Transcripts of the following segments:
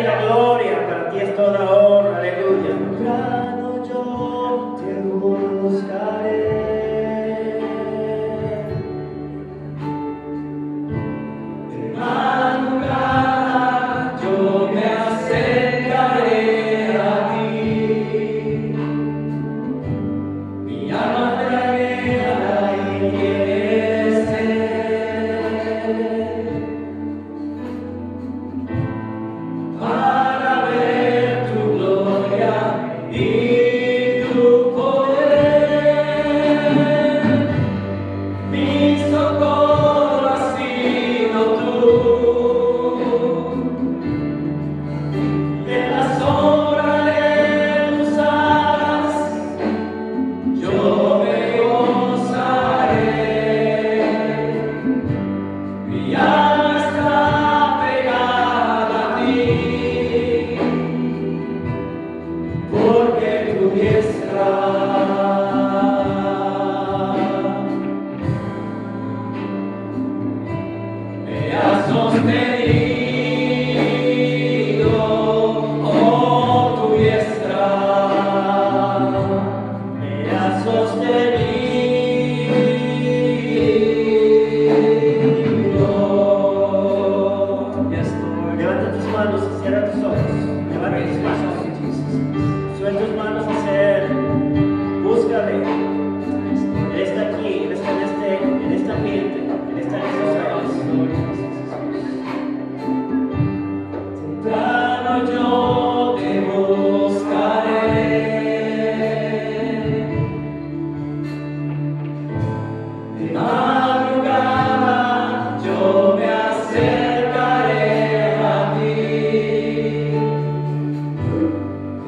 es la gloria, para ti es toda honra, aleluya. Temprano yo te buscaré. De madrugada yo me acercaré a ti. Mi alma te anhela y quiere ser para ver tu gloria y tu poder. Mi socorro has sido tú. En la sombra de tus alas yo me gozaré. Mi alma está pegada a ti, porque tu diestra me ha sostenido, oh, tu diestra me ha sostenido. Yes, Lord. Levanta tus manos y cierra tus ojos. Levanta tus manos. Suelta tus manos hacia Él. Búscale. Él está aquí, Él está en este ambiente, Él está en estos años. Temprano yo te buscaré. De madrugada yo me acercaré a ti.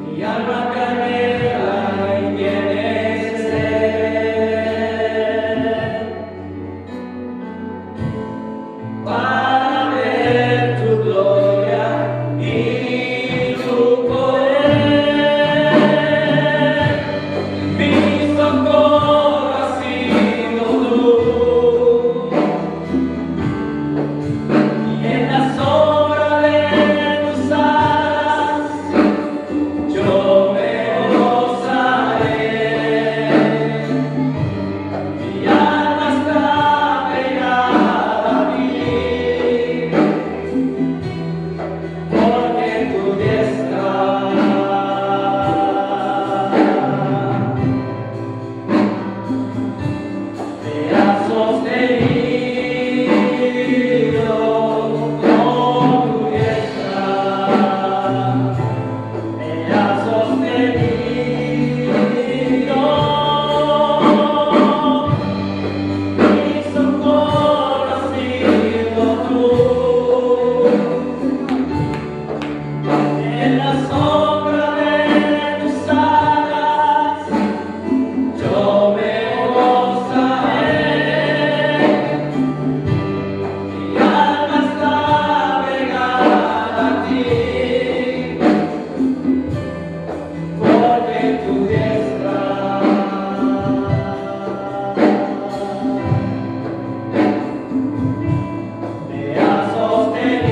Mi alma te anhela y tiene sed para ver tu gloria y tu poder. Mi socorro has sido tú. Y en la sombra de tus alas yo me gozaré. Mi alma está pegada a ti, porque tu diestra me ha sostenido, oh, tu diestra me ha sostenido. Mi socorro has sido tú. En la sombra de tus alas yo me gozaré. Mi alma está pegada a ti, porque tu diestra me ha sostenido,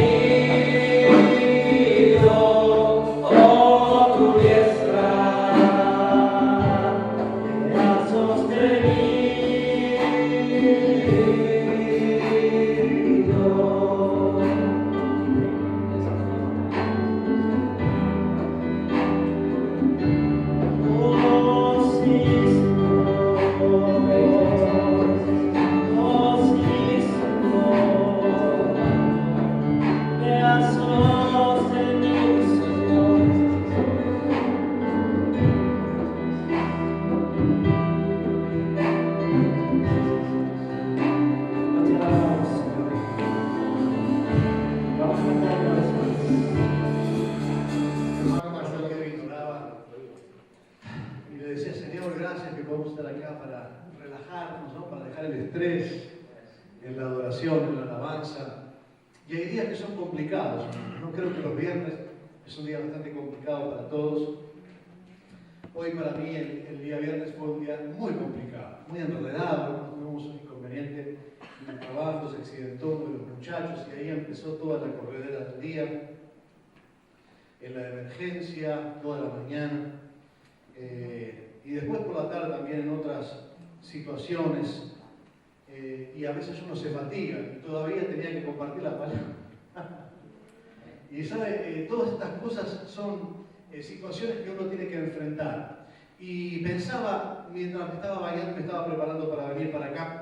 oh, tu diestra me ha sostenido. Oh, sí, Señor. Oh, sí, Señor. Me has sostenido, Señor. No te alabamos, Señor. Vamos a cantar una vez más. Hermano Marcelo Kevin oraba y le decía, Señor, gracias que podemos estar acá para relajarnos, ¿no? Para dejar el estrés en la adoración, en la alabanza. Y hay días que son complicados, ¿no? Creo que los viernes es un día bastante complicado para todos. Hoy para mí el día viernes fue un día muy complicado, muy enredado, tuvimos un inconveniente en el trabajo, se accidentó uno de los muchachos y ahí empezó toda la corredera del día. en la emergencia, toda la mañana, y después por la tarde también en otras situaciones, y a veces uno se fatiga y todavía tenía que compartir la palabra. Y sabe, todas estas cosas son situaciones que uno tiene que enfrentar. Y pensaba, mientras me estaba bañando, me estaba preparando para venir para acá,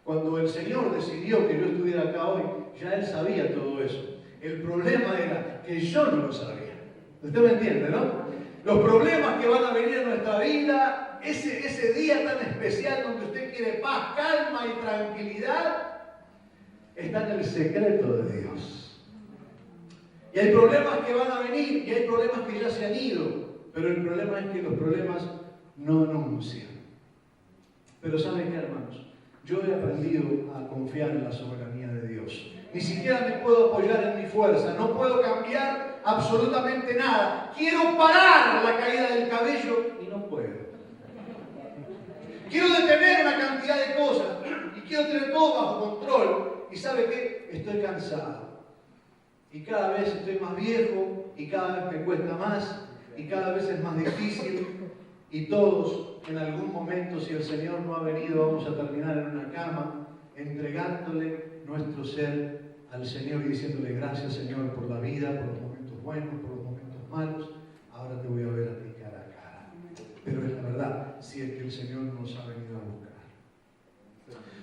cuando el Señor decidió que yo estuviera acá hoy, ya Él sabía todo eso. El problema era que yo no lo sabía. Usted me entiende, ¿no? Los problemas que van a venir en nuestra vida, ese día tan especial donde usted quiere paz, calma y tranquilidad, está en el secreto de Dios. Y hay problemas que van a venir y hay problemas que ya se han ido, pero el problema es que los problemas no anuncian. Pero ¿saben qué, hermanos? Yo he aprendido a confiar en la soberanía de Dios. Ni siquiera me puedo apoyar en mi fuerza, no puedo cambiar absolutamente nada. Quiero parar la caída del cabello y no puedo. Quiero detener una cantidad de cosas y quiero tener todo bajo control. ¿Y sabe qué? Estoy cansado. Y cada vez estoy más viejo y cada vez me cuesta más y cada vez es más difícil. Y todos, en algún momento, si el Señor no ha venido, vamos a terminar en una cama, entregándole nuestro ser al Señor y diciéndole gracias, Señor, por la vida, por los momentos buenos, por los momentos malos. Ahora te voy a ver a ti cara a cara. Pero es la verdad, si es que el Señor nos ha venido a buscar.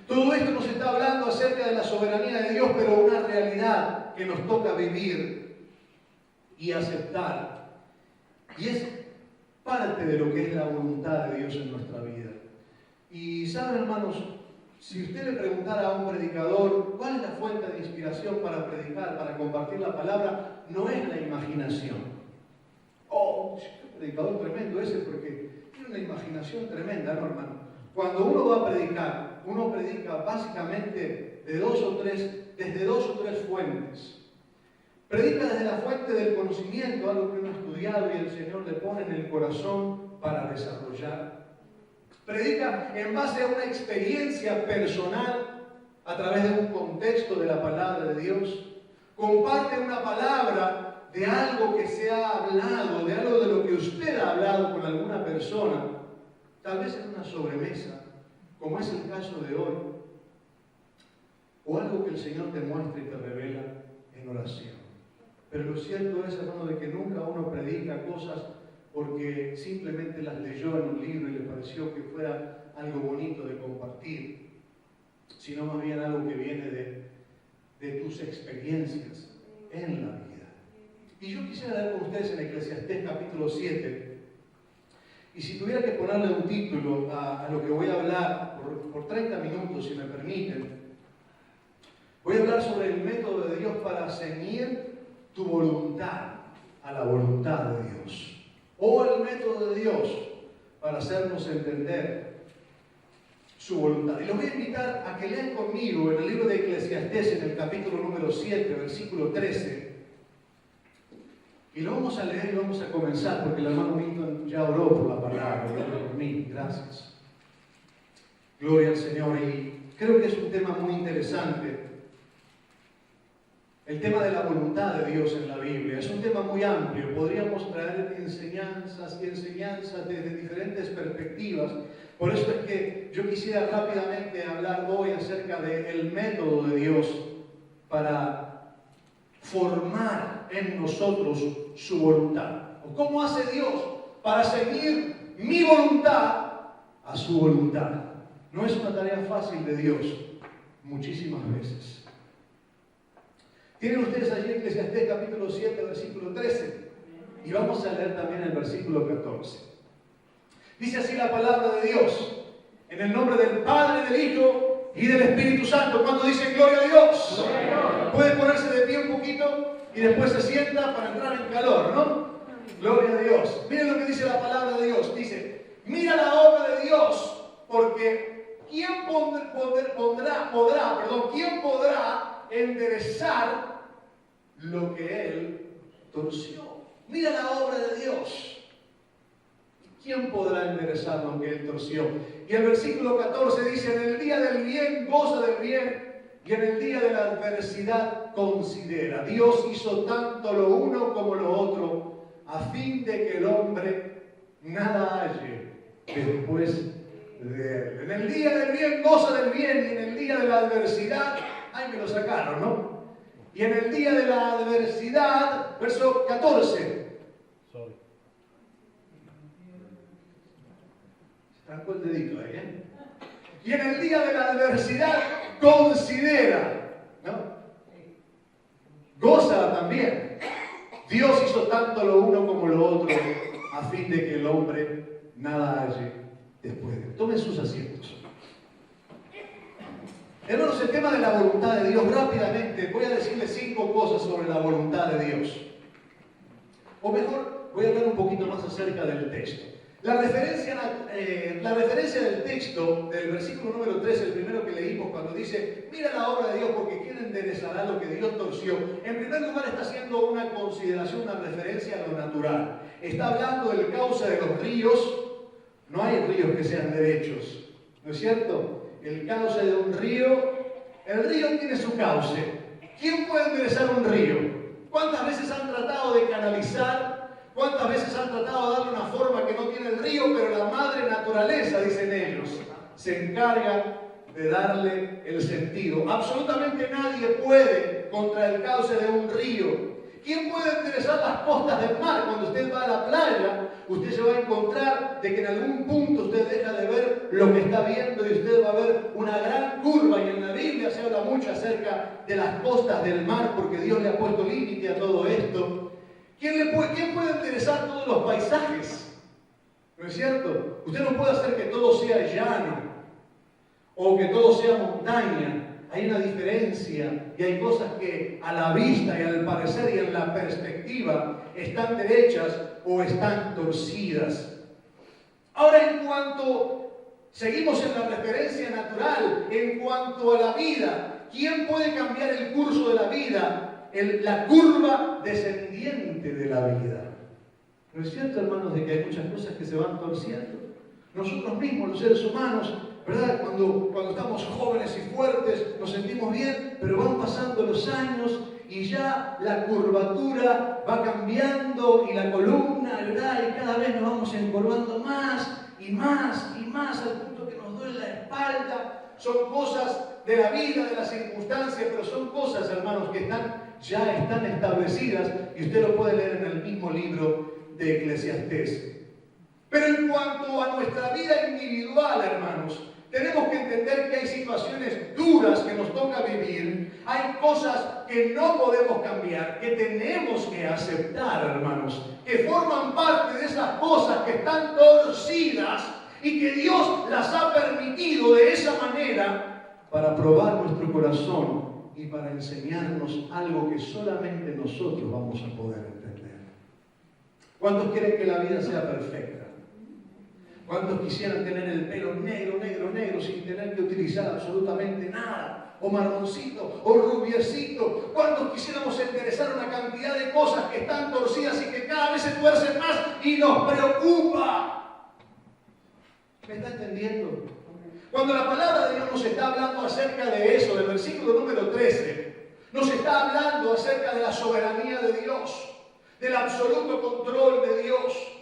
Todo esto nos está hablando acerca de la soberanía de Dios, pero una realidad que nos toca vivir y aceptar. Y es parte de lo que es la voluntad de Dios en nuestra vida. Y saben, hermanos, si usted le preguntara a un predicador cuál es la fuente de inspiración para predicar, para compartir la palabra, no es la imaginación. Oh, qué predicador tremendo ese, porque tiene una imaginación tremenda, ¿no, hermano? Cuando uno va a predicar, uno predica básicamente desde dos o tres fuentes. Predica desde la fuente del conocimiento, algo que uno ha estudiado y el Señor le pone en el corazón para desarrollar. Predica en base a una experiencia personal a través de un contexto de la palabra de Dios. Comparte una palabra de algo que se ha hablado, de algo de lo que usted ha hablado con alguna persona, tal vez en una sobremesa, como es el caso de hoy, o algo que el Señor te muestra y te revela en oración. Pero lo cierto es, hermano, de que nunca uno predica cosas porque simplemente las leyó en un libro y le pareció que fuera algo bonito de compartir, sino más bien algo que viene de tus experiencias en la vida. Y yo quisiera leer con ustedes en Eclesiastés capítulo 7, y si tuviera que ponerle un título a lo que voy a hablar por 30 minutos, si me permiten, voy a hablar sobre el método de Dios para ceñir tu voluntad a la voluntad de Dios. O el método de Dios para hacernos entender su voluntad. Y los voy a invitar a que lean conmigo en el libro de Eclesiastés, en el capítulo número 7, versículo 13. Y lo vamos a leer y vamos a comenzar, porque el hermano Milton ya oró por la palabra, oró por mí. Gracias. Gloria al Señor. Y creo que es un tema muy interesante. El tema de la voluntad de Dios en la Biblia es un tema muy amplio. Podríamos traer enseñanzas y enseñanzas desde diferentes perspectivas. Por eso es que yo quisiera rápidamente hablar hoy acerca del método de Dios para formar en nosotros su voluntad. ¿O cómo hace Dios para seguir mi voluntad a su voluntad? No es una tarea fácil de Dios, muchísimas veces. Tienen ustedes allí Eclesiastés capítulo 7, versículo 13. Y vamos a leer también el versículo 14. Dice así la palabra de Dios. En el nombre del Padre, del Hijo y del Espíritu Santo. Cuando dicen gloria a Dios. Puede ponerse de pie un poquito y después se sienta para entrar en calor, ¿no? Gloria a Dios. Miren lo que dice la palabra de Dios. Dice, mira la obra de Dios, porque ¿quién podrá enderezar lo que Él torció? Mira la obra de Dios. ¿Quién podrá enderezar lo que Él torció? Y el versículo 14 dice, en el día del bien, goza del bien, Y en el día de la adversidad considera. Dios hizo tanto lo uno como lo otro, a fin de que el hombre nada halle después de él. En el día del bien goza del bien, y en el día de la adversidad, ay, me lo sacaron, ¿no? Y en el día de la adversidad, verso 14. Trancó el dedito ahí, ¿eh? Y en el día de la adversidad considera, ¿no? Goza también. Dios hizo tanto lo uno como lo otro, a fin de que el hombre nada halle después de él. Tomen sus asientos. Hermanos, el tema de la voluntad de Dios, rápidamente voy a decirles 5 cosas sobre la voluntad de Dios. O mejor, voy a hablar un poquito más acerca del texto. La referencia del texto, del versículo número 3, el primero que leímos, cuando dice, mira la obra de Dios porque ¿quién enderezará lo que Dios torció? En primer lugar está haciendo una consideración, una referencia a lo natural. Está hablando del cauce de los ríos. No hay ríos que sean derechos, ¿no es cierto? El cauce de un río, el río tiene su cauce. ¿Quién puede enderezar un río? ¿Cuántas veces han tratado de canalizar? ¿Cuántas veces han tratado de darle una forma que no tiene el río? Pero la madre naturaleza, dicen ellos, se encarga de darle el sentido. Absolutamente nadie puede contra el cauce de un río. ¿Quién puede enderezar las costas del mar? Cuando usted va a la playa, usted se va a encontrar de que en algún punto usted deja de ver lo que está viendo y usted va a ver una gran curva. Y en la Biblia se habla mucho acerca de las costas del mar porque Dios le ha puesto límite a todo esto. ¿Quién puede enderezar todos los paisajes? ¿No es cierto? Usted no puede hacer que todo sea llano o que todo sea montaña. Hay una diferencia y hay cosas que a la vista y al parecer y en la perspectiva están derechas o están torcidas. Ahora, en cuanto seguimos en la referencia natural, en cuanto a la vida, ¿quién puede cambiar el curso de la vida? La curva descendiente de la vida. ¿No es cierto, hermanos, de que hay muchas cosas que se van torciendo? Nosotros mismos, los seres humanos, ¿verdad? Cuando estamos jóvenes y fuertes, nos sentimos bien, pero van pasando los años y ya la curvatura va cambiando y la columna, ¿verdad? Y cada vez nos vamos encorvando más y más y más al punto que nos duele la espalda. Son cosas de la vida, de las circunstancias, pero son cosas, hermanos, que ya están establecidas y usted lo puede leer en el mismo libro de Eclesiastés. Pero en cuanto a nuestra vida individual, hermanos, tenemos que entender que hay situaciones duras que nos toca vivir, hay cosas que no podemos cambiar, que tenemos que aceptar, hermanos, que forman parte de esas cosas que están torcidas y que Dios las ha permitido de esa manera para probar nuestro corazón y para enseñarnos algo que solamente nosotros vamos a poder entender. ¿Cuántos quieren que la vida sea perfecta? ¿Cuántos quisieran tener el pelo negro, negro, negro, sin tener que utilizar absolutamente nada? O marroncito, o rubiecito. ¿Cuántos quisiéramos enderezar una cantidad de cosas que están torcidas y que cada vez se tuercen más y nos preocupa? ¿Me está entendiendo? Cuando la palabra de Dios nos está hablando acerca de eso, del versículo número 13, nos está hablando acerca de la soberanía de Dios, del absoluto control de Dios,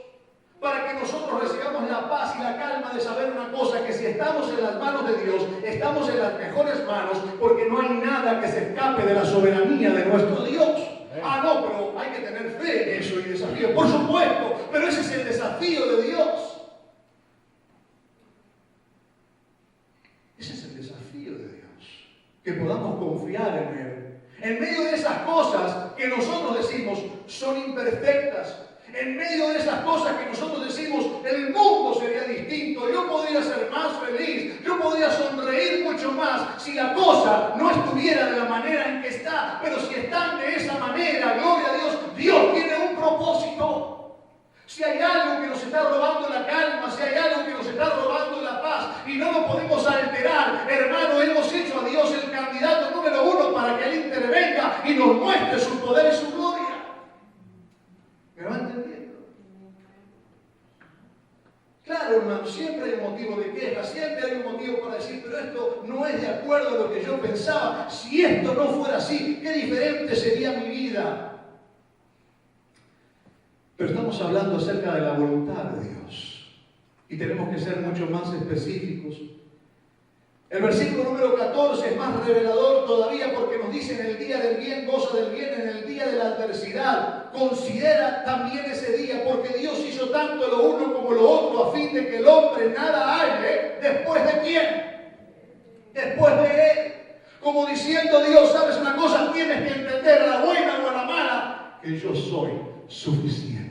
para que nosotros recibamos la paz y la calma de saber una cosa, que si estamos en las manos de Dios, estamos en las mejores manos, porque no hay nada que se escape de la soberanía de nuestro Dios. Ah, no, pero hay que tener fe en eso y desafío. Por supuesto, pero ese es el desafío de Dios. Ese es el desafío de Dios, que podamos confiar en Él. En medio de esas cosas que nosotros decimos son imperfectas, en medio de esas cosas que nosotros decimos el mundo sería distinto, yo podría ser más feliz, yo podría sonreír mucho más si la cosa no estuviera de la manera en que está, pero si están de esa manera, gloria a Dios, Dios tiene un propósito. Si hay algo que nos está robando la calma, si hay algo que nos está robando la paz y no lo podemos alterar, hermano, hemos hecho a Dios el candidato número 1 para que Él intervenga y nos muestre su poder y su gloria. ¿Me va entendiendo? Claro, Claro, hermano, siempre hay un motivo de queja, siempre hay un motivo para decir, pero esto no es de acuerdo a lo que yo pensaba. Si esto no fuera así, qué diferente sería mi vida. Pero estamos hablando acerca de la voluntad de Dios. Y tenemos que ser mucho más específicos. El versículo número 14 es más revelador todavía porque nos dice: en el día del bien, goza del bien, en el día de la adversidad, considera también ese día, porque Dios hizo tanto lo uno como lo otro a fin de que el hombre nada halle después de quién, después de él. Como diciendo Dios, ¿sabes una cosa? Tienes que entender, a la buena o a la mala, que yo soy suficiente.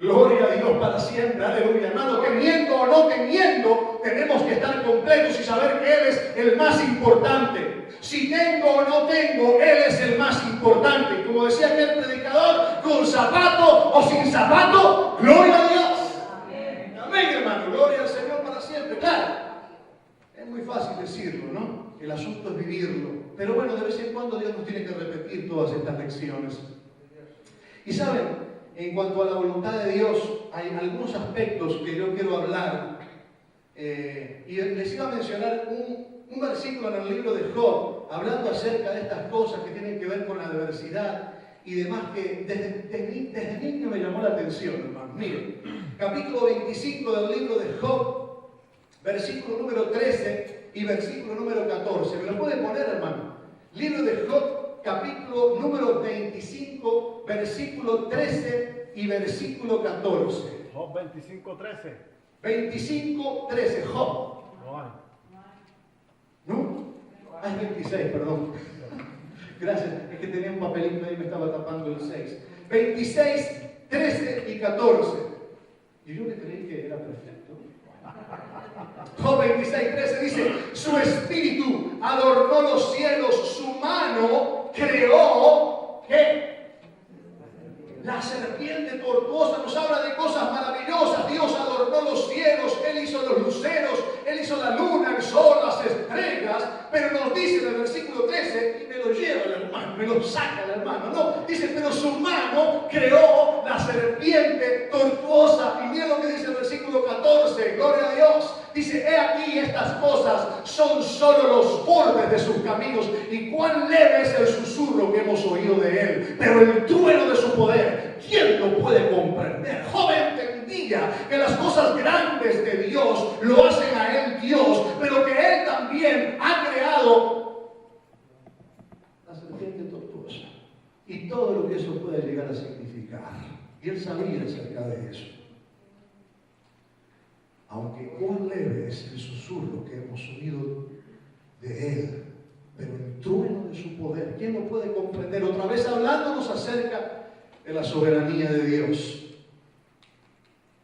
Gloria a Dios para siempre, aleluya. Hermano, teniendo o no teniendo, tenemos que estar completos y saber que Él es el más importante. Si tengo o no tengo, Él es el más importante. Y como decía aquel predicador, con zapato o sin zapato, gloria a Dios. Amén, amén, hermano, gloria al Señor para siempre. Claro, es muy fácil decirlo, ¿no? El asunto es vivirlo. Pero bueno, de vez en cuando Dios nos tiene que repetir todas estas lecciones. Y saben, en cuanto a la voluntad de Dios, hay algunos aspectos que yo quiero hablar. Y les iba a mencionar un versículo en el libro de Job, hablando acerca de estas cosas que tienen que ver con la adversidad y demás, que desde niño me llamó la atención, hermano. Miren, capítulo 25 del libro de Job, versículo número 13 y versículo número 14. ¿Me lo pueden poner, hermano? Libro de Job, capítulo número 25, versículo 13 y versículo 14. Job 25, 13. 25, 13, Job. ¿No? Ah, es 26, perdón. Gracias, es que tenía un papelito ahí y me estaba tapando el 6. 26, 13 y 14. Y yo que creí que era perfecto. Job 26, 13 dice: su espíritu adornó los cielos, su mano creó, ¿qué? La serpiente tortuosa. Nos habla de cosas maravillosas. Dios adornó los cielos, Él hizo los luceros, Él hizo la luna, el sol, las estrellas. Pero nos dice en el versículo 13, y me lo lleva el hermano, me lo saca el hermano, no, dice: pero su mano creó la serpiente tortuosa. Y miren lo que dice el versículo 14, gloria a Dios. Dice: he aquí, estas cosas son solo los bordes de sus caminos, y cuán leve es el susurro que hemos oído de Él. Pero el trueno de su poder, ¿quién lo puede comprender? Job entendía que las cosas grandes de Dios lo hacen a Él Dios, pero que Él también ha creado la serpiente tortuosa y todo lo que eso puede llegar a significar. Y Él sabía acerca de eso. Aunque cuán leve es el susurro que hemos oído de Él, pero el trueno de su poder, ¿quién lo puede comprender? Otra vez hablándonos acerca de la soberanía de Dios.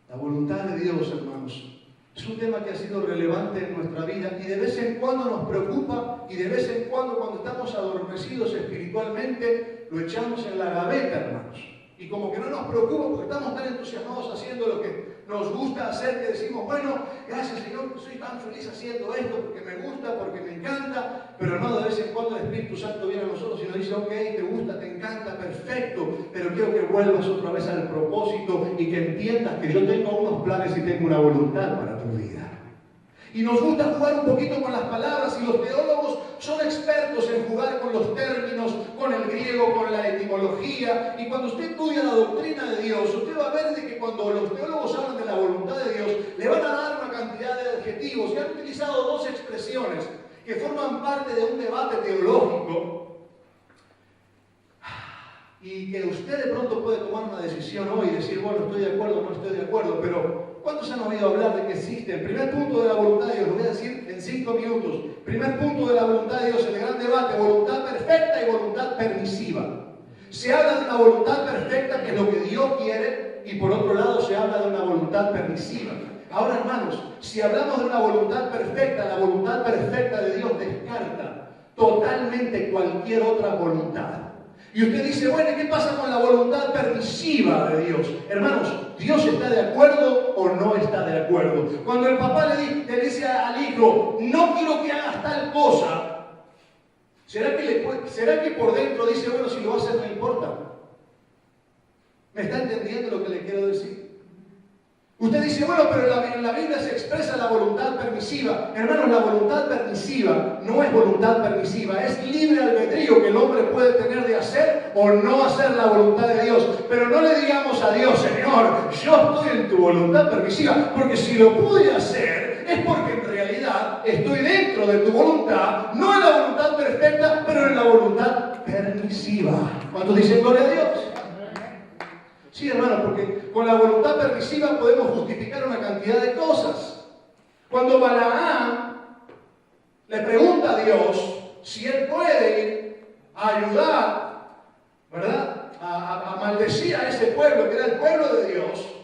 La voluntad de Dios, hermanos, es un tema que ha sido relevante en nuestra vida y de vez en cuando nos preocupa, y de vez en cuando estamos adormecidos espiritualmente, lo echamos en la gaveta, hermanos. Y como que no nos preocupa porque estamos tan entusiasmados haciendo lo que nos gusta hacer, que decimos: bueno, gracias Señor, soy tan feliz haciendo esto porque me gusta, porque me encanta. Pero hermano, de vez en cuando el Espíritu Santo viene a nosotros y nos dice: ok, te gusta, te encanta, perfecto, pero quiero que vuelvas otra vez al propósito y que entiendas que yo tengo unos planes y tengo una voluntad para tu vida. Y nos gusta jugar un poquito con las palabras, y los teólogos son expertos en jugar con los términos, con el griego, con la etimología. Y cuando usted estudia la doctrina de Dios, usted va a ver de que cuando los teólogos hablan de la voluntad de Dios, le van a dar una cantidad de adjetivos, y han utilizado dos expresiones que forman parte de un debate teológico, y que usted de pronto puede tomar una decisión hoy y decir: bueno, estoy de acuerdo, no estoy de acuerdo. Pero ¿cuántos han oído hablar de que existe el primer punto de la voluntad de Dios? Lo voy a decir en 5 minutos. Primer punto de la voluntad de Dios, el gran debate: voluntad perfecta y voluntad permisiva. Se habla de una voluntad perfecta, que es lo que Dios quiere, y por otro lado se habla de una voluntad permisiva. Ahora, hermanos, si hablamos de una voluntad perfecta, la voluntad perfecta de Dios descarta totalmente cualquier otra voluntad. Y usted dice: bueno, ¿qué pasa con la voluntad permisiva de Dios? Hermanos, ¿Dios está de acuerdo o no está de acuerdo? Cuando el papá le dice al hijo: no quiero que hagas tal cosa, ¿será que por dentro dice: bueno, si lo haces no importa? ¿Me está entendiendo lo que le quiero decir? Usted dice, bueno, pero en la Biblia se expresa la voluntad permisiva. Hermanos, la voluntad permisiva no es voluntad permisiva, es libre albedrío que el hombre puede tener de hacer o no hacer la voluntad de Dios. Pero no le digamos a Dios, Señor, yo estoy en tu voluntad permisiva, porque si lo pude hacer es porque en realidad estoy dentro de tu voluntad, no en la voluntad perfecta, pero en la voluntad permisiva. ¿Cuántos dicen gloria a Dios? Sí, hermano, porque con la voluntad permisiva podemos justificar una cantidad de cosas. Cuando Balaam le pregunta a Dios si él puede ir a ayudar, ¿verdad?, a maldecir a ese pueblo que era el pueblo de Dios,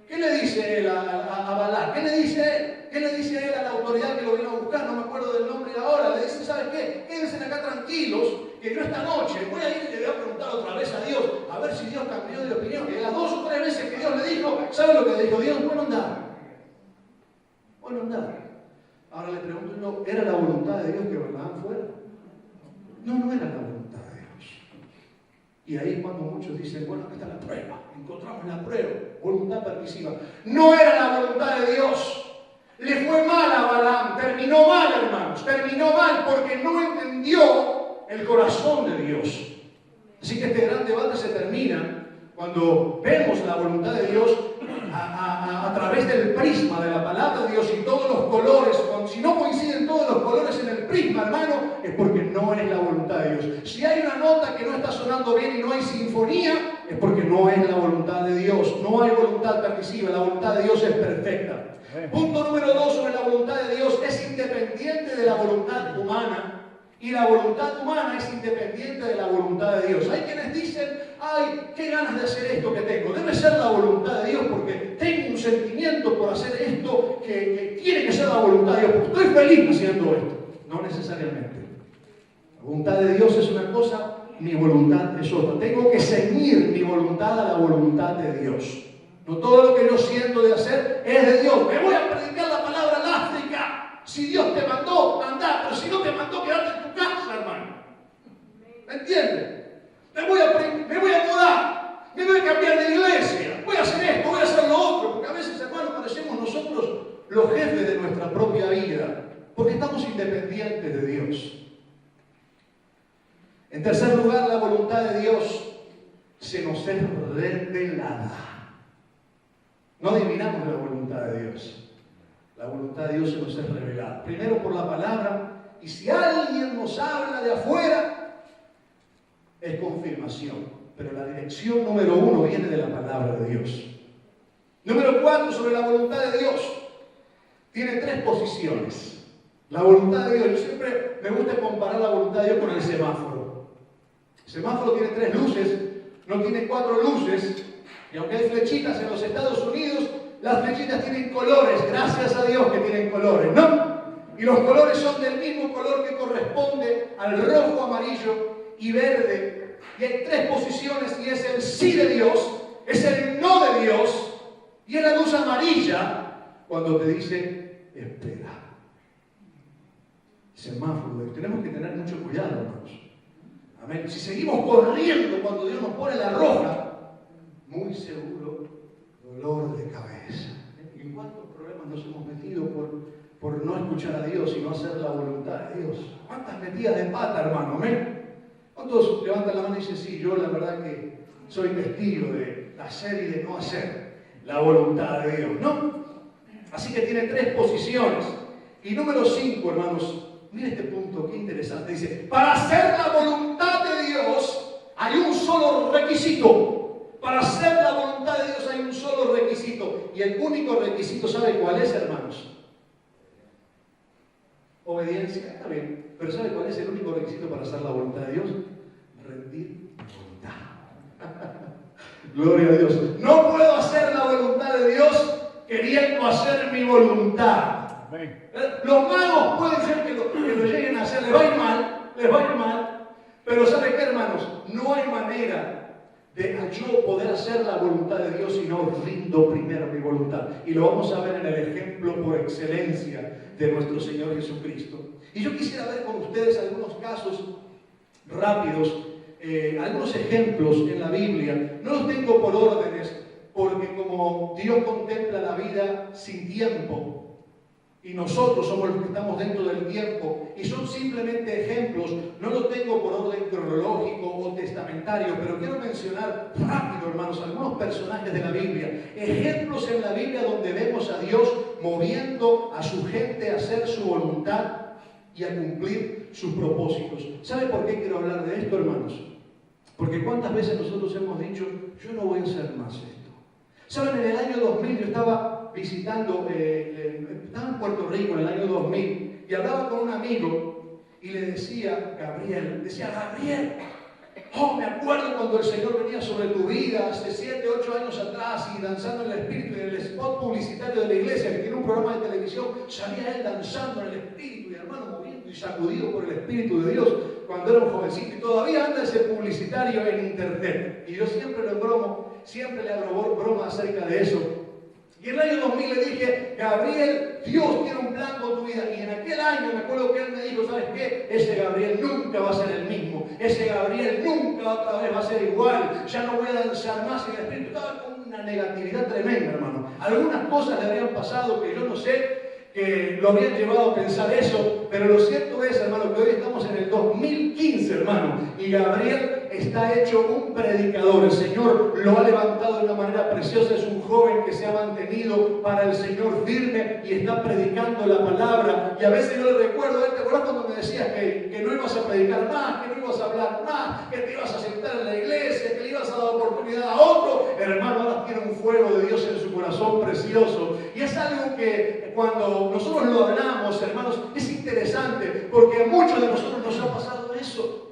¿qué le dice él a Balaam? ¿Qué le dice él? ¿Qué le dice él a la autoridad que lo vino a buscar? No me acuerdo del nombre ahora. Le dice, ¿sabes qué? Quédense acá tranquilos, que yo esta noche voy a ir y le voy a preguntar otra vez a Dios, a ver si Dios cambió de opinión. Que las 2 o 3 veces que Dios le dijo, ¿sabe lo que le dijo Dios? Bueno, andar. Bueno, andar. Ahora le pregunto yo, ¿era la voluntad de Dios que Balaam fuera? No, no era la voluntad de Dios. Y ahí es cuando muchos dicen, bueno, acá está la prueba, encontramos la prueba, voluntad permisiva. No era la voluntad de Dios. Le fue mal a Balaam, terminó mal, hermanos, terminó mal porque no entendió el corazón de Dios. Así que este gran debate se termina cuando vemos la voluntad de Dios a través del prisma de la palabra de Dios y todos los colores. Si no coinciden todos los colores en el prisma, hermano, es porque no es la voluntad de Dios. Si hay una nota que no está sonando bien y no hay sinfonía, es porque no es la voluntad de Dios. No hay voluntad permisiva, la voluntad de Dios es perfecta. Punto número 2 sobre la voluntad de Dios: es independiente de la voluntad humana. Y la voluntad humana es independiente de la voluntad de Dios. Hay quienes dicen, ay, qué ganas de hacer esto que tengo. Debe ser la voluntad de Dios porque tengo un sentimiento por hacer esto que tiene que ser la voluntad de Dios. Porque estoy feliz haciendo esto. No necesariamente. La voluntad de Dios es una cosa, mi voluntad es otra. Tengo que ceñir mi voluntad a la voluntad de Dios. No todo lo que yo siento de hacer es de Dios. Me voy a predicar la palabra al África. Si Dios te mandó, andá, pero si no te mandó, quedarte en tu casa, hermano. ¿Me entiendes? Me voy a mudar, me voy a cambiar de iglesia, voy a hacer esto, voy a hacer lo otro, porque a veces, hermano, parecemos nosotros los jefes de nuestra propia vida, porque estamos independientes de Dios. En tercer lugar, la voluntad de Dios se nos es revelada. No adivinamos la voluntad de Dios. La voluntad de Dios se nos es revelada. Primero por la palabra, y si alguien nos habla de afuera, es confirmación. Pero la dirección número 1 viene de la palabra de Dios. Número 4, sobre la voluntad de Dios. Tiene 3 posiciones. La voluntad de Dios, yo siempre me gusta comparar la voluntad de Dios con el semáforo. El semáforo tiene 3 luces, no tiene 4 luces, y aunque hay flechitas en los Estados Unidos, las flechitas tienen colores, gracias a Dios que tienen colores, ¿no? Y los colores son del mismo color que corresponde al rojo, amarillo y verde. Y hay 3 posiciones, y es el sí de Dios, es el no de Dios, y es la luz amarilla cuando te dice, espera. Semáforo, tenemos que tener mucho cuidado, hermanos. Amén. Si seguimos corriendo cuando Dios nos pone la roja, muy seguro, dolor de cabeza. ¿Y en cuántos problemas nos hemos metido por no escuchar a Dios y no hacer la voluntad de Dios? ¿Cuántas metidas de pata, hermano? ¿Amén? ¿Cuántos levantan la mano y dicen, sí, yo la verdad que soy testigo de hacer y de no hacer la voluntad de Dios? ¿No? Así que tiene 3 posiciones. Y número 5, hermanos, mire este punto, qué interesante. Dice, para hacer la voluntad de Dios hay un solo requisito. Para hacer la voluntad de Dios hay un solo requisito. Y el único requisito, ¿sabe cuál es, hermanos? Obediencia, está bien. Pero ¿sabe cuál es el único requisito para hacer la voluntad de Dios? Rendir voluntad. Gloria a Dios. No puedo hacer la voluntad de Dios queriendo hacer mi voluntad. Los magos pueden ser que lo lleguen a hacer, les va a ir mal. Pero ¿sabe qué, hermanos? No hay manera de yo poder hacer la voluntad de Dios si no rindo primero mi voluntad. Y lo vamos a ver en el ejemplo por excelencia de nuestro Señor Jesucristo. Y yo quisiera ver con ustedes algunos casos rápidos, algunos ejemplos en la Biblia. No los tengo por órdenes, porque como como Dios contempla la vida sin tiempo, y nosotros somos los que estamos dentro del tiempo, y son simplemente ejemplos. No lo tengo por orden cronológico o testamentario, pero quiero mencionar rápido, hermanos, algunos personajes de la Biblia, ejemplos en la Biblia donde vemos a Dios moviendo a su gente a hacer su voluntad y a cumplir sus propósitos. ¿Sabe por qué quiero hablar de esto, hermanos? Porque cuántas veces nosotros hemos dicho, yo no voy a hacer más esto. ¿Saben? En el año 2000 yo estaba visitando, estaba en Puerto Rico en el año 2000 y hablaba con un amigo y le decía, Gabriel, oh, me acuerdo cuando el Señor venía sobre tu vida hace 7, 8 años atrás y danzando en el Espíritu, en el spot publicitario de la iglesia, que tiene un programa de televisión, salía él danzando en el Espíritu y hermano moviendo y sacudido por el Espíritu de Dios cuando era un jovencito, y todavía anda ese publicitario en internet. Y yo siempre le hago broma acerca de eso. Y en el año 2000 le dije, Gabriel, Dios tiene un plan con tu vida. Y en aquel año me acuerdo que él me dijo, ¿sabes qué? Ese Gabriel nunca va a ser el mismo. Ese Gabriel nunca otra vez va a ser igual. Ya no voy a danzar más en el Espíritu. Estaba con una negatividad tremenda, hermano. Algunas cosas le habían pasado que yo no sé, que lo habían llevado a pensar eso. Pero lo cierto es, hermano, que hoy estamos en el 2015, hermano. Y Gabriel está hecho un predicador. El Señor lo ha levantado de una manera preciosa. Es un joven que se ha mantenido para el Señor firme y está predicando la palabra. Y a veces yo le recuerdo, ¿te acuerdas cuando me decías que no ibas a predicar más, que no ibas a hablar más, que te ibas a sentar en la iglesia, que le ibas a dar oportunidad a otro? Hermano, ahora tiene un fuego de Dios en su corazón precioso. Y es algo que cuando nosotros lo hablamos, hermanos, es interesante, porque a muchos de nosotros nos ha pasado eso.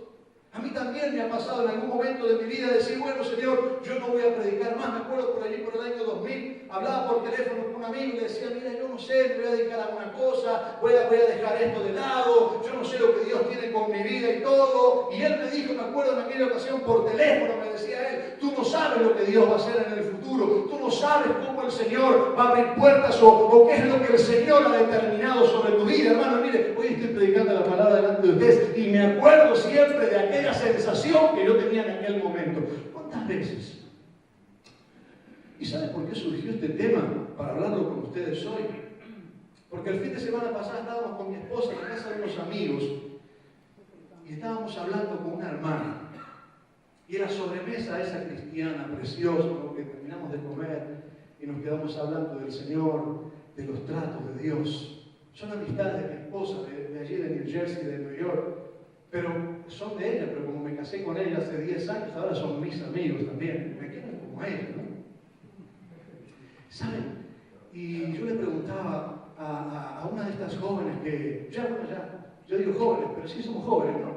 A mí también me ha pasado en algún momento de mi vida decir, bueno, Señor, yo no voy a predicar más. Me acuerdo por allí, por el año 2000, hablaba por teléfono con un amigo y le decía, mira, yo no sé, me voy a dedicar a una cosa, voy a dejar esto de lado, yo no sé lo que Dios tiene con mi vida y todo. Y él me dijo, me acuerdo en aquella ocasión por teléfono, me decía él, tú no sabes lo que Dios va a hacer en el futuro, tú no sabes cómo el Señor va a abrir puertas o qué es lo que el Señor ha determinado sobre tu vida. Hermano, mire, hoy estoy predicando la palabra delante de ustedes y me acuerdo siempre de aquella sensación que yo tenía en aquel momento. ¿Cuántas veces? ¿Y sabe por qué surgió este tema? Para hablarlo con ustedes hoy. Porque el fin de semana pasado estábamos con mi esposa en la casa de unos amigos y estábamos hablando con una hermana. Y en la sobremesa esa cristiana preciosa, ¿no? Que terminamos de comer y nos quedamos hablando del Señor, de los tratos de Dios. Son amistades de mi esposa, de allí de New Jersey, de New York. Pero son de ella, pero como me casé con ella hace 10 años, ahora son mis amigos también. Me quieren como a ella, ¿no? ¿Saben? Y yo le preguntaba a una de estas jóvenes que, yo digo jóvenes, pero sí somos jóvenes, ¿no?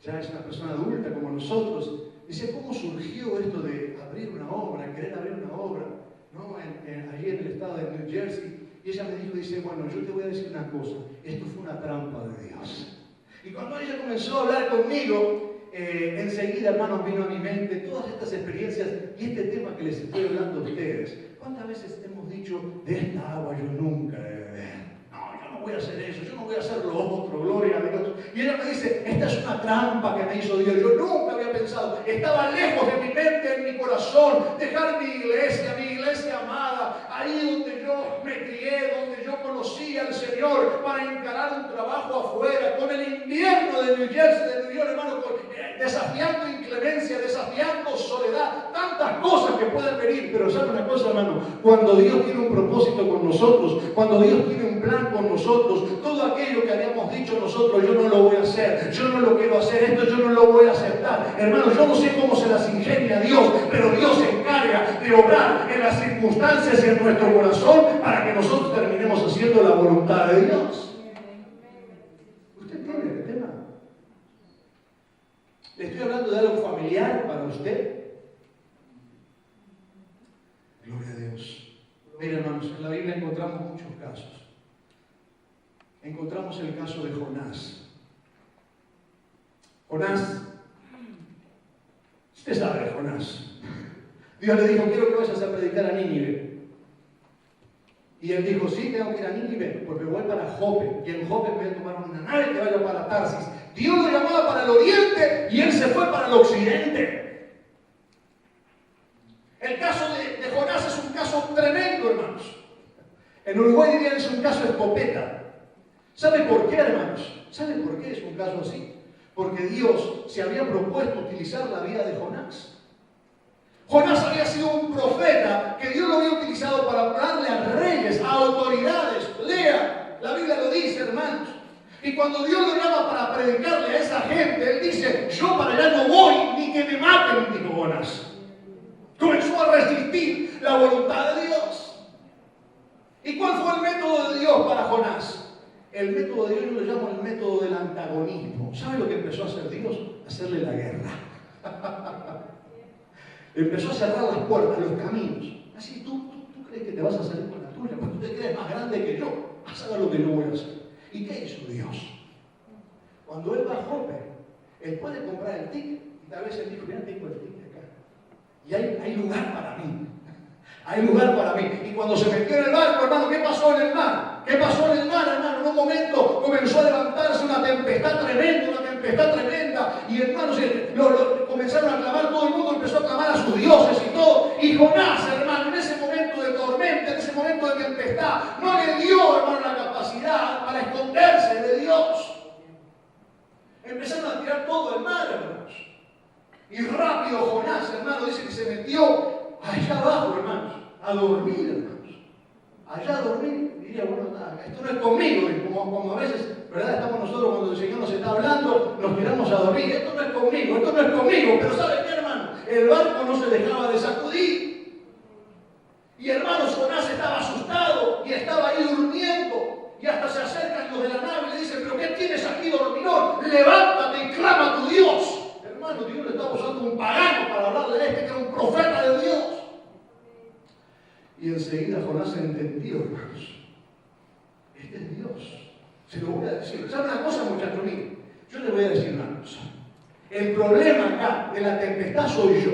Ya es una persona adulta como nosotros. Dice, ¿cómo surgió esto de abrir una obra, querer abrir una obra, ¿no? Allí en el estado de New Jersey? Y ella me dijo, dice, bueno, yo te voy a decir una cosa, esto fue una trampa de Dios. Y cuando ella comenzó a hablar conmigo, enseguida, hermanos, vino a mi mente todas estas experiencias y este tema que les estoy hablando a ustedes. ¿Cuántas veces hemos dicho, de esta agua yo nunca he de beber? No, yo no voy a hacer eso, yo no voy a hacer lo otro, gloria a Dios. Y ella me dice, esta es una trampa que me hizo Dios. Yo nunca había pensado, estaba lejos de mi mente, en mi corazón, dejar mi iglesia amada, ahí donde yo me crié, donde yo conocí al Señor, para encarar un trabajo afuera, con el invierno de New Jersey, de New York, hermano, desafiando inclemencia, desafiando soledad, tantas cosas que pueden venir. Pero ¿sabe una cosa, hermano? Cuando Dios tiene un propósito con nosotros, cuando Dios tiene un plan con nosotros, todo aquello que habíamos dicho nosotros, yo no lo voy a hacer, yo no lo quiero hacer, esto yo no lo voy a aceptar. Hermano, yo no sé cómo se las ingenia Dios, pero Dios se encarga de obrar en las circunstancias y en nuestro corazón para que nosotros terminemos haciendo la voluntad de Dios. ¿Usted entiende el tema? ¿Le estoy hablando de algo familiar para usted? Gloria a Dios. Mira, hermanos, en la Biblia encontramos muchos casos. Encontramos el caso de Jonás. Jonás, usted sabe de Jonás. Dios le dijo, quiero que vayas a predicar a Nínive. Y él dijo, sí, tengo que ir a Nínive, porque voy para Jope. Y en Jope me voy a tomar una nave que vaya para Tarsis. Dios lo llamaba para el oriente y él se fue para el occidente. El caso de Jonás es un caso En Uruguay dirían es un caso escopeta. ¿Sabe por qué, hermanos? ¿Sabe por qué es un caso así? Porque Dios se había propuesto utilizar la vida de Jonás. Jonás había sido un profeta que Dios lo había utilizado para hablarle a reyes, a autoridades. Lea, la Biblia lo dice, hermanos. Y cuando Dios lo llama para predicarle a esa gente, Él dice, yo para allá no voy, ni que me maten, dijo Jonás. Comenzó a resistir la voluntad de Dios. ¿Y cuál fue el método de Dios para Jonás? El método de Dios yo lo llamo el método del antagonismo. ¿Sabe lo que empezó a hacer Dios? Hacerle la guerra. Empezó a cerrar las puertas, los caminos. Así, ¿tú crees que te vas a salir con la tuya? Pues tú te crees más grande que yo. Haz lo que yo voy a hacer. ¿Y qué hizo Dios? Cuando Él va a Jope, Él puede comprar el ticket. Y tal vez Él dijo, mira, tengo el ticket acá. Y hay lugar para mí. Hay lugar para mí. Y cuando se metió en el barco, hermano, ¿qué pasó en el mar? ¿Qué pasó en el mar, hermano? En un momento comenzó a levantarse una tempestad tremenda. Y hermanos, comenzaron a clamar, todo el mundo empezó a clamar a sus dioses y todo. Y Jonás, hermano, en ese momento de tormenta, en ese momento de tempestad, no le dio, hermano, la capacidad para esconderse de Dios. Empezaron a tirar todo el mar, hermanos. Y rápido Jonás, hermano, dice que se metió allá abajo, hermanos, a dormir, hermanos. Allá a dormir. Diría, bueno, nada, esto no es conmigo. Y como a veces, ¿verdad? Estamos nosotros cuando el Señor nos está hablando, nos tiramos a dormir. Esto no es conmigo. Pero ¿sabe qué, hermano? El barco no se dejaba de sacudir. Y hermanos, Jonás estaba asustado y estaba ahí durmiendo. Y hasta se acercan los de la nave y le dicen, ¿pero qué tienes aquí, dormilón? Levántate y clama a tu Dios. Hermano, Dios le estaba usando un pagano para hablarle a que era un profeta de Dios. Y enseguida Jonás entendió, hermanos. Este es Dios. Se lo voy a decir. ¿Sabe una cosa, muchachos? Miren, yo les voy a decir una cosa. El problema acá de la tempestad soy yo.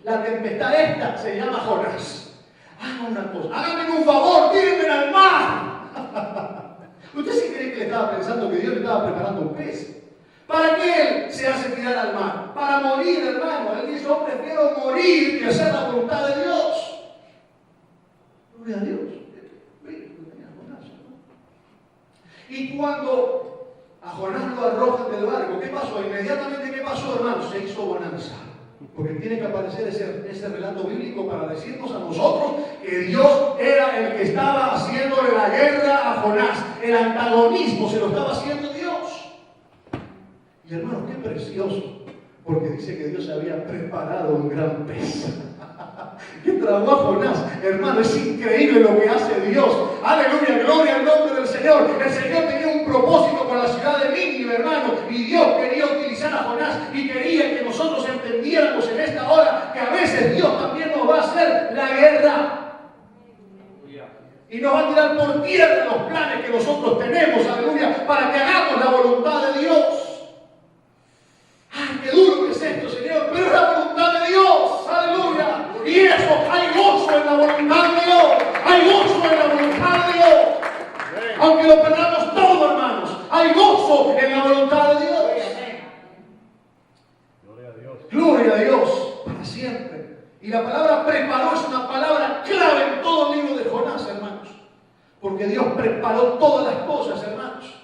La tempestad esta se llama Jonás. Hagan una cosa. Háganme un favor, tírenme al mar. ¿Usted sí cree que le estaba pensando que Dios le estaba preparando un pez? ¿Para qué él se hace tirar al mar? Para morir, hermano. Él dice, yo prefiero morir que hacer la voluntad de Dios. Gloria a Dios. Y cuando a Jonás lo arrojan del barco, ¿qué pasó? Inmediatamente, ¿qué pasó, hermano? Se hizo bonanza. Porque tiene que aparecer ese relato bíblico para decirnos a nosotros que Dios era el que estaba haciéndole la guerra a Jonás. El antagonismo se lo estaba haciendo Dios. Y hermano, qué precioso. Porque dice que Dios había preparado un gran pez. Que tragó a Jonás. Hermano, es increíble lo que hace Dios. Aleluya, gloria al nombre del Señor. El Señor tenía un propósito con la ciudad de Nínive, hermano. Y Dios quería utilizar a Jonás y quería que nosotros entendiéramos en esta hora que a veces Dios también nos va a hacer la guerra. Y nos va a tirar por tierra los planes que nosotros tenemos, aleluya, para que hagamos la voluntad de Dios. ¡Ay, qué duro que es esto, Señor! Pero es la voluntad de Dios, aleluya. Y eso, hay gozo en la voluntad de Dios. Hay gozo en la voluntad de Dios. Aunque lo perdamos todo, hermanos, hay gozo en la voluntad de Dios. Gloria a Dios. Gloria a Dios, para siempre. Y la palabra preparó es una palabra clave en todo el libro de Jonás, hermanos. Porque Dios preparó todas las cosas, hermanos.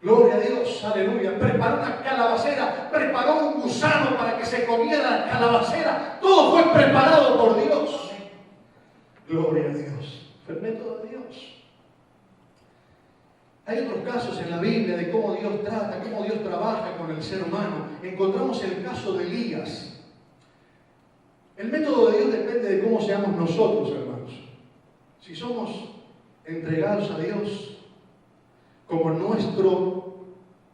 Gloria a Dios, aleluya. Preparó una calabacera, preparó un gusano para que se comiera la calabacera. Todo fue preparado por Dios. Gloria a Dios. Fue el método de Dios. Hay otros casos en la Biblia de cómo Dios trata, cómo Dios trabaja con el ser humano. Encontramos el caso de Elías. El método de Dios depende de cómo seamos nosotros, hermanos. Si somos entregados a Dios como nuestro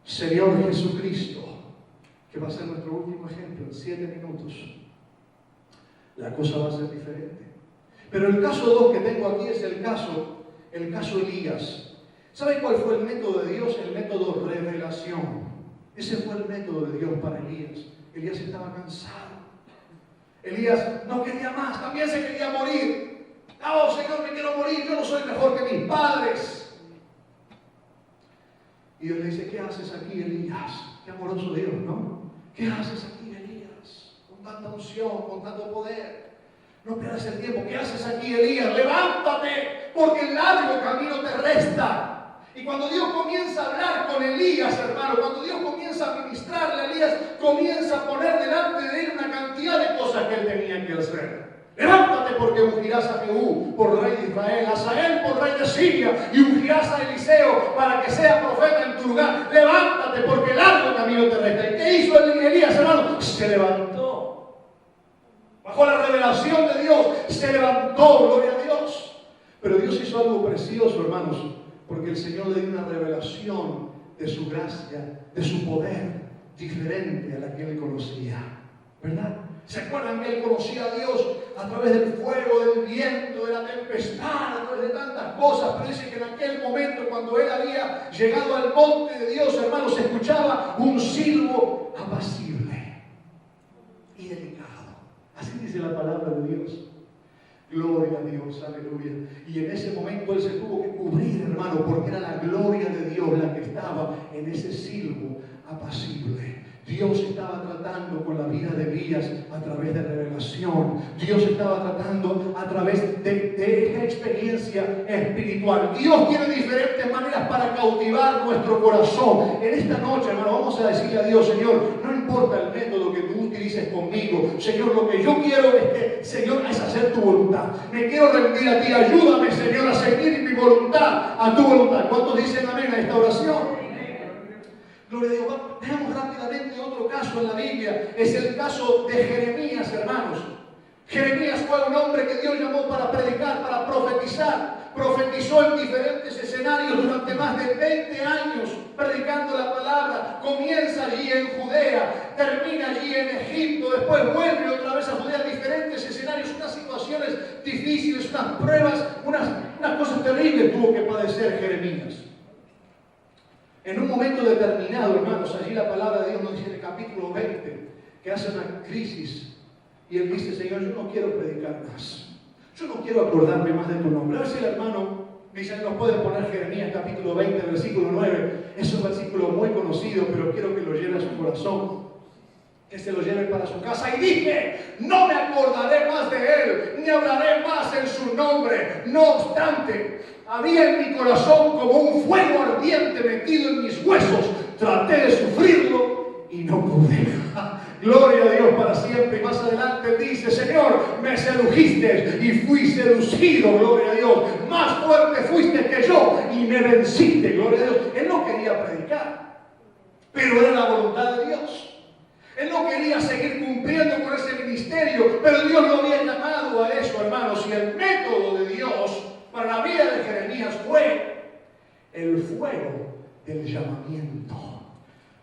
Señor Jesucristo, que va a ser nuestro último ejemplo en 7 minutos, la cosa va a ser diferente. Pero el caso 2 que tengo aquí es el caso Elías. ¿Sabe cuál fue el método de Dios? El método revelación. Ese fue el método de Dios para Elías. Elías estaba cansado. Elías no quería más, también se quería morir. Oh, Señor, me quiero morir, yo no soy mejor que mis padres. Y Dios le dice, ¿qué haces aquí, Elías? Qué amoroso Dios, ¿no? ¿Qué haces aquí, Elías? Con tanta unción, con tanto poder. No pierdas el tiempo. ¿Qué haces aquí, Elías? Levántate, Porque el largo camino te resta. Y cuando Dios comienza a hablar con Elías, hermano, cuando Dios comienza a ministrarle a Elías, comienza a poner delante de él una cantidad de cosas que él tenía que hacer. Levántate porque ungirás a Jehú por rey de Israel, a Hazael por rey de Siria, y ungirás a Eliseo para que sea profeta en tu lugar. Levántate porque largo camino te resta. ¿Y qué hizo Elías, hermano? Se levantó. Bajo la revelación de Dios, se levantó, gloria a Dios. Pero Dios hizo algo precioso, hermanos, porque el Señor le dio una revelación de su gracia, de su poder, diferente a la que él conocía. ¿Verdad? ¿Se acuerdan que él conocía a Dios a través del fuego, del viento, de la tempestad, a través de tantas cosas? Pero dice que en aquel momento, cuando él había llegado al monte de Dios, hermanos, se escuchaba un silbo apacible y delicado. Así dice la palabra de Dios. Gloria a Dios, aleluya. Y en ese momento él se tuvo que cubrir, hermano, porque era la gloria de Dios la que estaba en ese silbo apacible. Dios estaba tratando con la vida de Elías a través de revelación. Dios estaba tratando a través de esta experiencia espiritual. Dios tiene diferentes maneras para cautivar nuestro corazón. En esta noche, hermano, vamos a decirle a Dios: Señor, no importa el método que tú utilices conmigo. Señor, lo que yo quiero Señor, es hacer tu voluntad. Me quiero rendir a ti. Ayúdame, Señor, a seguir mi voluntad a tu voluntad. ¿Cuántos dicen amén a esta oración? Gloria a Dios. Veamos rápidamente otro caso en la Biblia. Es el caso de Jeremías, hermanos. Jeremías fue un hombre que Dios llamó para predicar, para profetizar. Profetizó en diferentes escenarios durante más de 20 años predicando la palabra. Comienza allí en Judea, termina allí en Egipto, después vuelve otra vez a Judea, diferentes escenarios, unas situaciones difíciles, unas pruebas, unas cosas terribles tuvo que padecer Jeremías. En un momento determinado, hermanos, allí la palabra de Dios nos dice en el capítulo 20 que hace una crisis y él dice: Señor, yo no quiero predicar más, yo no quiero acordarme más de tu nombre. A ver si el hermano dice, nos puede poner Jeremías capítulo 20, versículo 9. Es un versículo muy conocido, pero quiero que lo lleve a su corazón, que se lo lleve para su casa. Y dije: no me acordaré más de él, ni hablaré más en su nombre. No obstante, había en mi corazón como un fuego ardiente metido en mis huesos. Traté de sufrirlo y no pude. Gloria a Dios para siempre. Y más adelante dice: Señor, me sedujiste y fui seducido. Gloria a Dios. Más fuerte fuiste que yo y me venciste. Gloria a Dios. Él no quería predicar, pero era la voluntad de Dios. Él no quería seguir cumpliendo con ese ministerio, pero Dios lo había llamado a eso, hermanos. Y el método de Dios para la vida de Jeremías fue el fuego del llamamiento.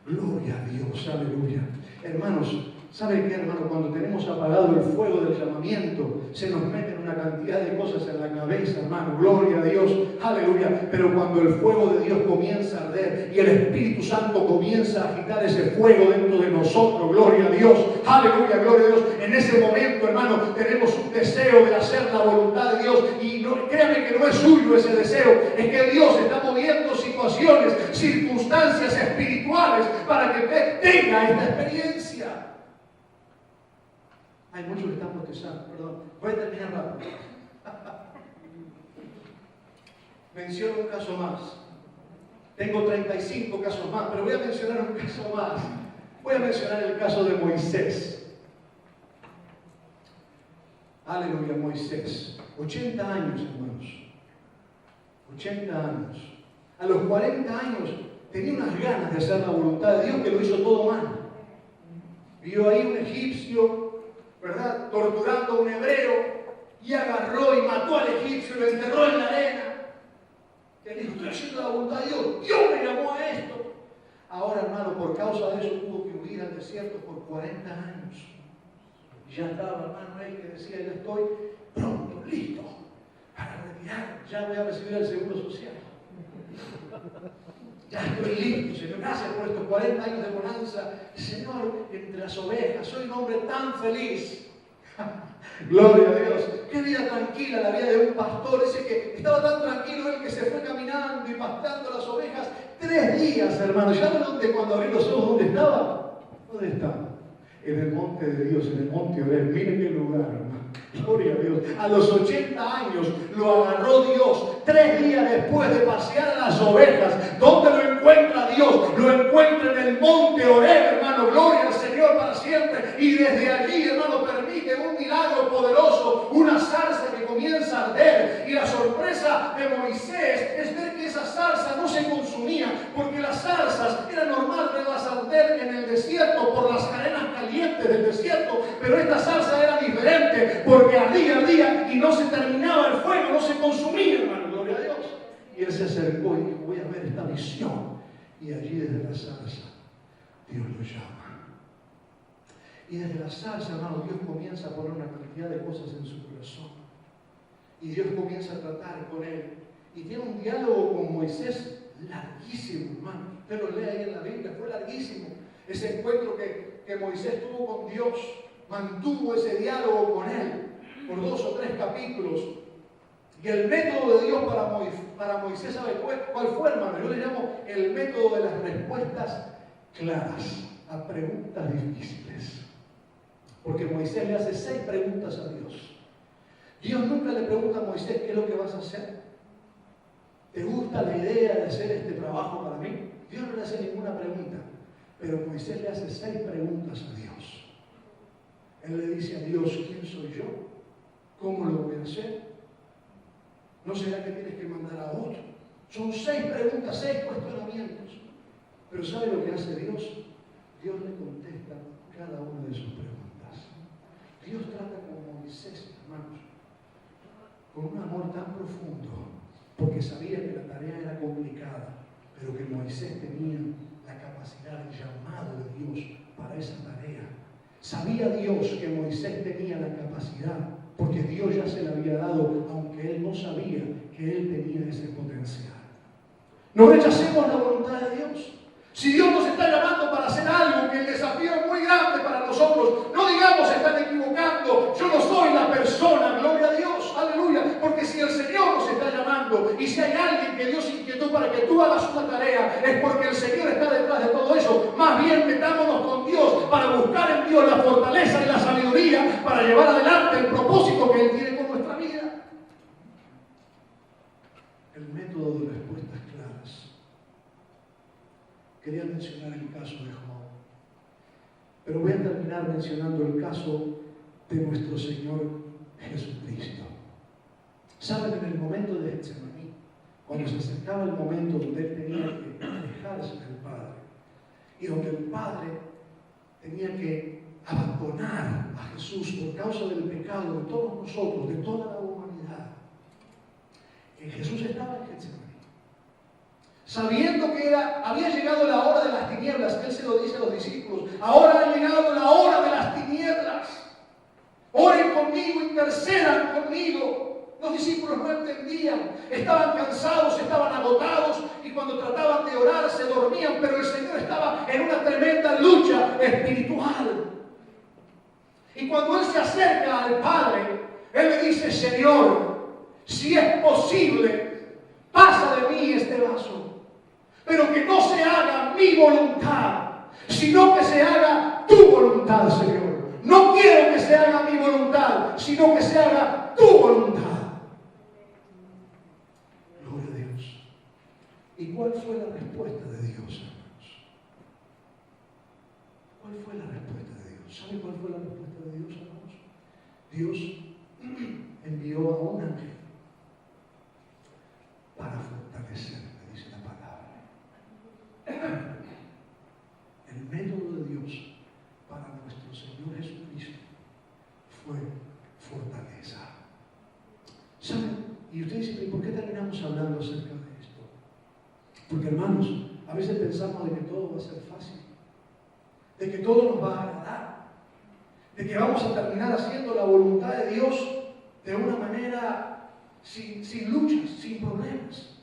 Gloria a Dios, aleluya. Hermanos, ¿saben qué, hermano? Cuando tenemos apagado el fuego del llamamiento, se nos meten una cantidad de cosas en la cabeza, hermano. Gloria a Dios, aleluya. Pero cuando el fuego de Dios comienza a arder y el Espíritu Santo comienza a agitar ese fuego dentro de nosotros, gloria a Dios, aleluya, gloria a Dios. En ese momento, hermano, tenemos un deseo de hacer la voluntad de Dios. Y no, créame que no es suyo ese deseo, es que Dios está moviendo situaciones, circunstancias espirituales para que tenga esta experiencia. Hay muchos que están protestando, perdón. Voy a terminar rápido. Menciono un caso más. Tengo 35 casos más, pero voy a mencionar un caso más. Voy a mencionar el caso de Moisés. Aleluya, Moisés. 80 años, hermanos. 80 años. A los 40 años tenía unas ganas de hacer la voluntad de Dios, que lo hizo todo mal. Vio ahí un egipcio, ¿verdad?, torturando a un hebreo, y agarró y mató al egipcio y lo enterró en la arena. Él dijo: estoy haciendo la voluntad de Dios, Dios me llamó a esto. Ahora, hermano, por causa de eso tuvo que huir al desierto por 40 años. Y ya estaba, hermano, él que decía: ya estoy pronto, listo para retirar, ya voy a recibir el seguro social. Ya estoy listo, Señor. Gracias por estos 40 años de bonanza. Señor, entre las ovejas, soy un hombre tan feliz. Gloria a Dios. Qué vida tranquila la vida de un pastor. Dice que estaba tan tranquilo él que se fue caminando y pastando las ovejas 3 días, hermano. ¿Saben dónde, cuando abrí los ojos, dónde estaba? ¿Dónde estaba? En el monte de Dios, en el monte Oreb. Miren qué lugar, hermano. Gloria a Dios. A los 80 años lo agarró Dios. 3 días después de pasear a las ovejas. ¿Dónde lo encuentra Dios? Lo encuentra en el monte Horeb, hermano. Gloria al Señor para siempre. Y desde allí, hermano, permite un milagro poderoso. Una zarza que comienza a arder. Y la sorpresa de Moisés es ver que esa zarza no se consumía. Porque las zarzas era normal verlas arder en el desierto por las arenas calientes del desierto. Pero esta zarza era diferente. Porque ardía y no se terminaba el fuego, no se consumía, hermano. Gloria a Dios. Y él se acercó y dijo, voy a ver esta visión. Y allí desde la zarza, Dios lo llama. Y desde la zarza, hermano, Dios comienza a poner una cantidad de cosas en su corazón. Y Dios comienza a tratar con él. Y tiene un diálogo con Moisés larguísimo, hermano. Usted lo lee ahí en la Biblia, fue larguísimo. Ese encuentro que Moisés tuvo con Dios, mantuvo ese diálogo con él por 2 o 3 capítulos. Y el método de Dios para Moisés, ¿sabe cuál fue, hermano? Yo le llamo el método de las respuestas claras a preguntas difíciles. Porque Moisés le hace 6 preguntas a Dios. Dios nunca le pregunta a Moisés, ¿qué es lo que vas a hacer? ¿Te gusta la idea de hacer este trabajo para mí? Dios no le hace ninguna pregunta. Pero Moisés le hace 6 preguntas a Dios. Él le dice a Dios, ¿quién soy yo? ¿Cómo lo voy a hacer? ¿No será que tienes que mandar a otro? Son 6 preguntas, 6 cuestionamientos. Pero ¿sabe lo que hace Dios? Dios le contesta cada una de sus preguntas. Dios trata con Moisés, hermanos, con un amor tan profundo, porque sabía que la tarea era complicada, pero que Moisés tenía la capacidad, el llamado de Dios para esa tarea. Sabía Dios que Moisés tenía la capacidad, porque Dios ya se la había dado, aunque él no sabía que él tenía ese potencial. No rechacemos la voluntad de Dios. Si Dios nos está llamando para hacer algo, que el desafío es muy grande para nosotros, no digamos están equivocando, yo no soy la persona, gloria a Dios, aleluya, porque si el Señor nos está llamando y si hay alguien que Dios inquietó para que tú hagas una tarea, es porque el Señor está detrás de todo eso. Más bien metámonos con Dios para buscar en Dios la fortaleza y la sabiduría para llevar adelante el propósito que Él tiene con nuestra vida. El método de respuestas claras. Quería mencionar el caso de Job, pero voy a terminar mencionando el caso de nuestro Señor Jesucristo. Saben, en el momento de Getsemaní, cuando se acercaba el momento donde Él tenía que alejarse del Padre, y donde el Padre tenía que abandonar a Jesús por causa del pecado de todos nosotros, de toda la humanidad, Jesús estaba en Getsemaní. Sabiendo que había llegado la hora de las tinieblas, Él se lo dice a los discípulos, ahora ha llegado la hora de las tinieblas, oren conmigo, intercedan conmigo. Los discípulos no entendían, estaban cansados, estaban agotados y cuando trataban de orar se dormían, pero el Señor estaba en una tremenda lucha espiritual. Y cuando Él se acerca al Padre, Él le dice, Señor, si es posible, pasa de mí este vaso. Pero que no se haga mi voluntad, sino que se haga tu voluntad, Señor. No quiero que se haga mi voluntad, sino que se haga tu voluntad. Gloria a Dios. ¿Y cuál fue la respuesta de Dios, hermanos? ¿Cuál fue la respuesta de Dios? ¿Sabe cuál fue la respuesta de Dios, hermanos? Dios envió a un ángel para fortalecerme, dice la palabra. El método de Dios para nuestro Señor Jesucristo fue fortaleza. ¿Saben? Y ustedes dicen, ¿por qué terminamos hablando acerca de esto? Porque, hermanos, a veces pensamos de que todo va a ser fácil, de que todo nos va a agradar, de que vamos a terminar haciendo la voluntad de Dios de una manera sin luchas, sin problemas.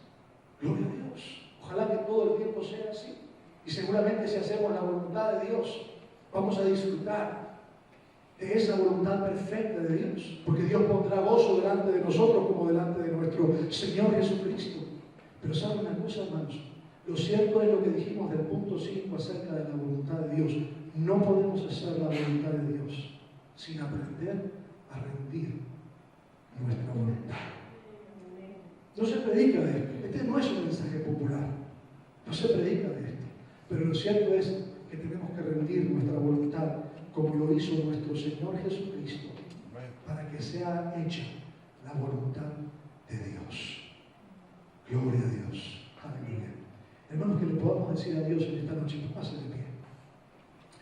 Gloria a Dios. Ojalá que todo el tiempo sea así. Y seguramente si hacemos la voluntad de Dios, vamos a disfrutar de esa voluntad perfecta de Dios. Porque Dios pondrá gozo delante de nosotros como delante de nuestro Señor Jesucristo. Pero ¿saben una cosa, hermanos? Lo cierto es lo que dijimos del punto 5 acerca de la voluntad de Dios. No podemos hacer la voluntad de Dios sin aprender a rendir rendir nuestra voluntad. No se predica de esto. Este no es un mensaje popular. No se predica de esto. Pero lo cierto es que tenemos que rendir nuestra voluntad como lo hizo nuestro Señor Jesucristo, para que sea hecha la voluntad de Dios. Gloria a Dios. Aleluya. Hermanos, que le podamos decir a Dios en esta noche, pase de pie.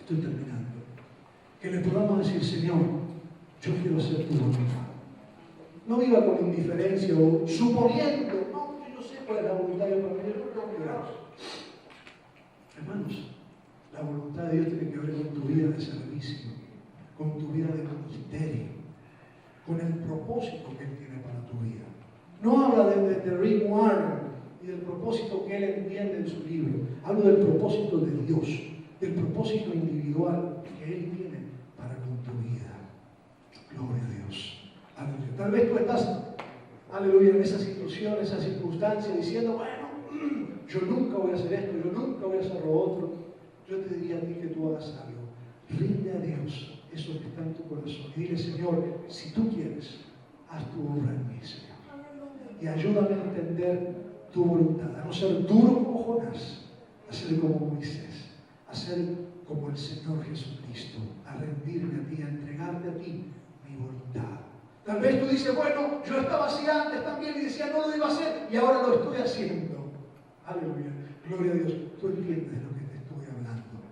Estoy terminando. Que le podamos decir, Señor, yo quiero hacer tu voluntad. No viva con indiferencia o suponiendo, no, yo sé cuál es la voluntad de Dios para mí, yo no tengo que ver. Hermanos, la voluntad de Dios tiene que ver con tu vida de servicio, con tu vida de ministerio, con el propósito que Él tiene para tu vida. No habla de Rick Warren y del propósito que Él entiende en su libro. Hablo del propósito de Dios, del propósito individual que Él tiene para con tu vida. Gloria a Dios. Aleluya. Tal vez tú estás, aleluya, en esa situación, esa circunstancia, diciendo, bueno, yo nunca voy a hacer esto, yo nunca voy a hacer lo otro. Yo te diría a ti que tú hagas algo. Rinde a Dios eso que está en tu corazón. Y dile, Señor, si tú quieres, haz tu obra en mí, Señor. Y ayúdame a entender tu voluntad, a no ser duro como Jonás, a ser como Moisés, a ser como el Señor Jesucristo, a rendirme a ti, a entregarte a ti mi voluntad. Tal vez tú dices, bueno, yo estaba así antes también y decía no lo iba a hacer y ahora lo estoy haciendo. Aleluya, gloria a Dios. Tú entiendes lo que te estoy hablando.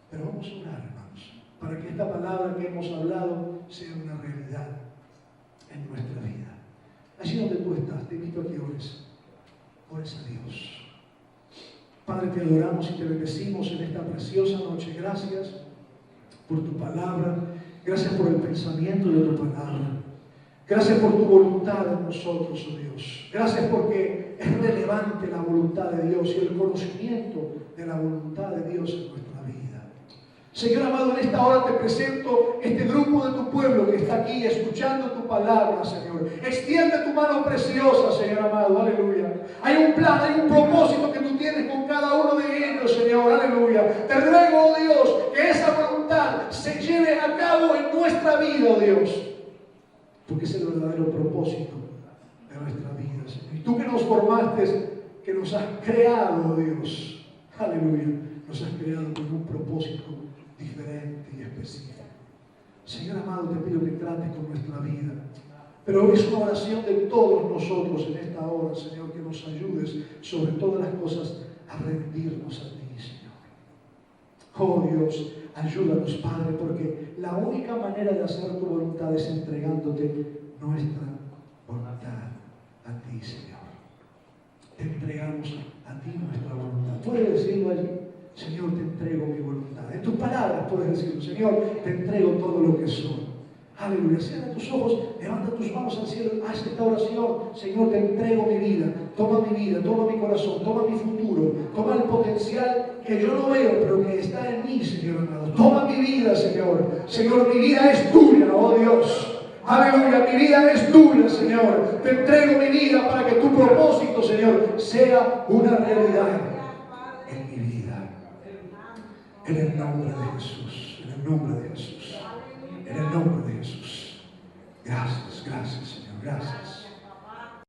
Pero vamos a orar, hermanos, para que esta palabra que hemos hablado sea una realidad en nuestra vida. Allí donde tú estás, te invito a que ores. Ores a Dios. Padre, te adoramos y te bendecimos en esta preciosa noche. Gracias por tu palabra. Gracias por el pensamiento de tu palabra. Gracias por tu voluntad en nosotros, oh Dios. Gracias porque es relevante la voluntad de Dios y el conocimiento de la voluntad de Dios en nuestra vida. Señor amado, en esta hora te presento este grupo de tu pueblo que está aquí escuchando tu palabra, Señor. Extiende tu mano preciosa, Señor amado, aleluya. Hay un plan, hay un propósito que tú tienes con cada uno de ellos, Señor, aleluya. Te ruego, oh Dios, que esa voluntad se lleve a cabo en nuestra vida, oh Dios. Porque es el verdadero propósito de nuestra vida, Señor. Y tú que nos formaste, que nos has creado, Dios, aleluya, nos has creado con un propósito diferente y específico. Señor amado, te pido que trates con nuestra vida. Pero es una oración de todos nosotros en esta hora, Señor, que nos ayudes sobre todas las cosas a rendirnos a ti, Señor. Oh Dios, ayúdanos, Padre, porque la única manera de hacer tu voluntad es entregándote nuestra voluntad a ti, Señor. Te entregamos a ti nuestra voluntad. Puedes decirlo allí, Señor, te entrego mi voluntad. En tus palabras puedes decirlo, Señor, te entrego todo lo que soy. Aleluya, cierra tus ojos, levanta tus manos al cielo, haz esta oración. Señor, te entrego mi vida, toma mi corazón, toma mi futuro, toma el potencial que yo no veo, pero que está en mí, Señor amado. Toma mi vida, Señor. Señor, mi vida es tuya, oh Dios. Aleluya, mi vida es tuya, Señor. Te entrego mi vida para que tu propósito, Señor, sea una realidad en mi vida. En el nombre de Jesús, en el nombre de Jesús.